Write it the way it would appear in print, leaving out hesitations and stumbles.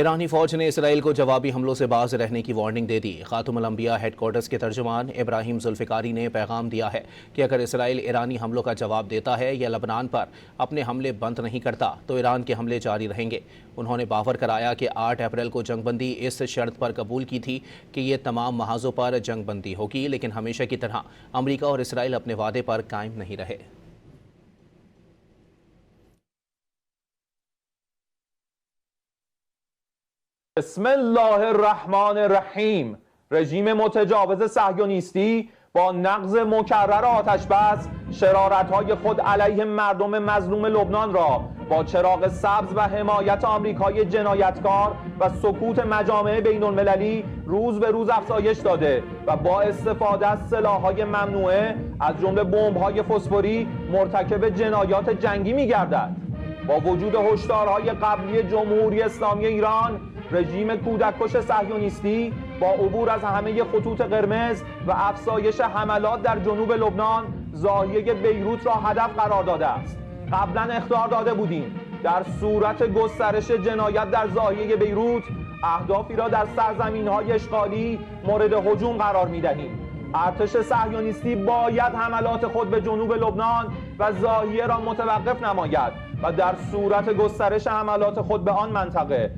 ईरानी फौज ने इसराइल को जवाबी हमलों से बाज रहने की वार्निंग दे दी। खातुमुल अंबिया हेडक्वार्टर्स के तर्जुमान इब्राहिम जुल्फ़िकारी ने पैगाम दिया है कि अगर इसराइल ईरानी हमलों का जवाब देता है या लबनान पर अपने हमले बंद नहीं करता तो ईरान के हमले जारी रहेंगे। उन्होंने बावर कराया कि 8 अप्रैल को जंगबंदी इस शर्त पर कबूल की थी कि ये तमाम महाजों पर जंगबंदी होगी, लेकिन हमेशा की तरह अमरीका और इसराइल अपने वादे पर कायम नहीं रहे। بسم الله الرحمن الرحیم. رژیم متجاوز صهیونیستی با نقض مکرر آتش بس شرارت‌های خود علیه مردم مظلوم لبنان را با چراغ سبز و حمایت آمریکای جنایتکار و سکوت مجامع بین‌المللی روز به روز افزایش داده و با استفاده از سلاح‌های ممنوعه از جمله بمب‌های فسفوری مرتکب جنایات جنگی می‌گردد. با وجود هشدارهای قبلی جمهوری اسلامی ایران، رژیم کودککش صهیونیستی با عبور از همه خطوط قرمز و افزایش حملات در جنوب لبنان زاویه بیروت را هدف قرار داده است. قبلا اخطار داده بودیم در صورت گسترش جنایت در زاویه بیروت اهدافی را در سرزمین‌های اشغالی مورد هجوم قرار می‌دهیم. ارتش صهیونیستی باید حملات خود به جنوب لبنان و زاویه را متوقف نماید و در صورت گسترش حملات خود به آن منطقه